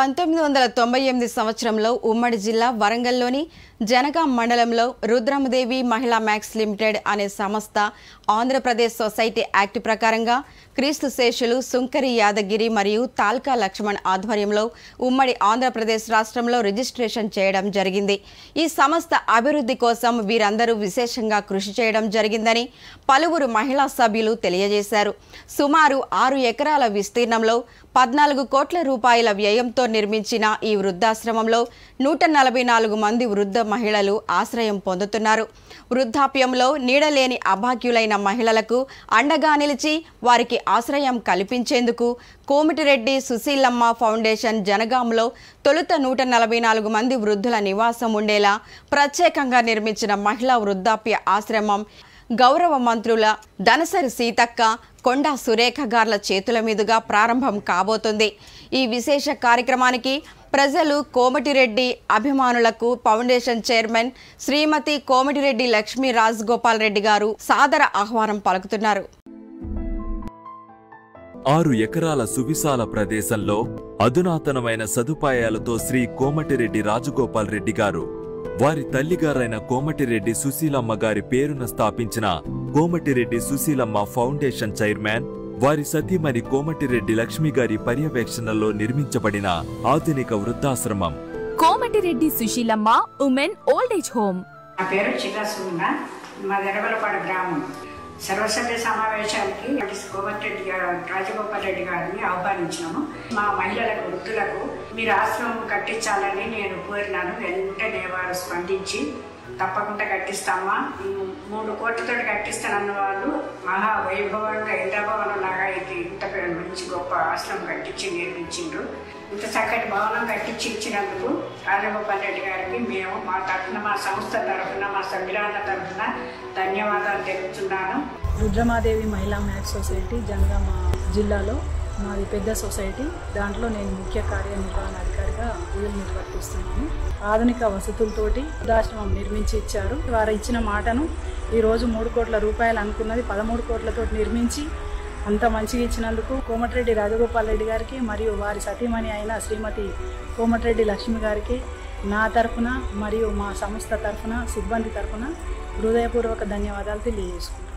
1998 సంవత్సరంలో ఉమ్మడి జిల్లా వరంగల్లోని జనగాం మండలంలో రుద్రమదేవి మహిళా మ్యాక్స్ లిమిటెడ్ అనే సంస్థ ఆంధ్రప్రదేశ్ సొసైటీ యాక్ట్ ప్రకారంగా క్రీస్తు శేషులు సుంకరి యాదగిరి మరియు తాల్కా లక్ష్మణ్ ఆధ్వర్యంలో ఉమ్మడి ఆంధ్రప్రదేశ్ రాష్ట్రంలో రిజిస్ట్రేషన్ చేయడం జరిగింది। ఈ సంస్థ అభివృద్ధి కోసం వీరందరూ విశేషంగా కృషి చేయడం జరిగిందని పలువురు మహిళా సభ్యులు తెలియజేశారు। సుమారు 6 ఎకరాల విస్తీర్ణంలో 14 కోట్ల రూపాయల వ్యయంతో నిర్మించిన ఈ వృద్ధాశ్రమంలో 144 మంది వృద్ధ మహిళలు ఆశ్రయం పొందుతున్నారు। వృద్ధాప్యంలో నీడలేని అభాగ్యులైన మహిళలకు అండగా నిలిచి వారికి ఆశ్రయం కల్పించేందుకు కోమటిరెడ్డి సుశీలమ్మ ఫౌండేషన్ జనగాంలో తొలుత 144 మంది వృద్ధుల నివాసం ఉండేలా ప్రత్యేకంగా నిర్మించిన మహిళా వృద్ధాప్య ఆశ్రమం గౌరవ మంత్రుల దనసరి సీతక్క, కొండా సురేఖ గార్ల చేతుల మీదుగా ప్రారంభం కాబోతుంది। ఈ విశేష కార్యక్రమానికి ప్రజలు కోమటిరెడ్డి అభిమానులకు ఫౌండేషన్ చైర్మన్ శ్రీమతి కోమటిరెడ్డి లక్ష్మీ రాజగోపాల్ రెడ్డి గారు సాదర ఆహ్వానం పలుకుతున్నారు। 6 ఎకరాల సువిశాల ప్రదేశంలో అధునాతనమైన సదుపాయాలతో శ్రీ కోమటిరెడ్డి రాజగోపాల్ రెడ్డి గారు వారి తల్లిగారైన కోమటిరెడ్డి సుశీలమ్మ గారి పేరున స్థాపించిన కోమటిరెడ్డి సుశీలమ్మ ఫౌండేషన్ చైర్మన్ వారి సతీమణి కోమటిరెడ్డి లక్ష్మి గారి పర్యవేక్షణలో నిర్మించబడిన ఆధునిక వృద్ధాశ్రమం Komatireddy Sushilamma women old age home. నా పేరు చిల్లసున్న, మా దెరవలపాడు గ్రామం। సర్వసభ్య సమావేశానికి కోమటిరెడ్డి రాజగోపాల్ రెడ్డి గారిని ఆహ్వానించాము। మా మహిళలకు వృద్ధులకు మీరు ఆశ్రమం కట్టించాలని నేను కోరినాను। వెంటనే వారు స్పందించి తప్పకుండా కట్టిస్తామా, 3 కోట్లతో కట్టిస్తానన్న వాళ్ళు మహా వైభవంగా ఇంద్రభవనం లాగా ఇంత మంచి గొప్ప ఆశ్రమం కట్టించి నిర్మించిండ్రు। ఇంత చక్కటి భవనం కట్టించి ఇచ్చినందుకు రాజగోపాల్ రెడ్డి గారికి మేము మా తరఫున, మా సంస్థ తరఫున, మా సభ్యుల తరఫున ధన్యవాదాలు తెలుపుతున్నాను। రుద్రమాదేవి మహిళా మ్యాక్స్ సొసైటీ జనగామ జిల్లాలో మాది పెద్ద సొసైటీ। దాంట్లో నేను ముఖ్య కార్యనిర్వహణాధికారిగా విధులు నిర్వర్తిస్తున్నాను। ఆధునిక వసతులతోటి వృద్ధాశ్రమం నిర్మించి ఇచ్చారు। వారు ఇచ్చిన మాటను ఈరోజు 3 కోట్ల రూపాయలు అనుకున్నది 13 కోట్లతో నిర్మించి అంత మంచిగా ఇచ్చినందుకు కోమటిరెడ్డి రాజగోపాల్ రెడ్డి గారికి మరియు వారి సతీమణి అయిన శ్రీమతి కోమటిరెడ్డి లక్ష్మి గారికి నా తరఫున మరియు మా సంస్థ తరఫున, సిబ్బంది తరఫున హృదయపూర్వక ధన్యవాదాలు తెలియజేసుకుంటాను।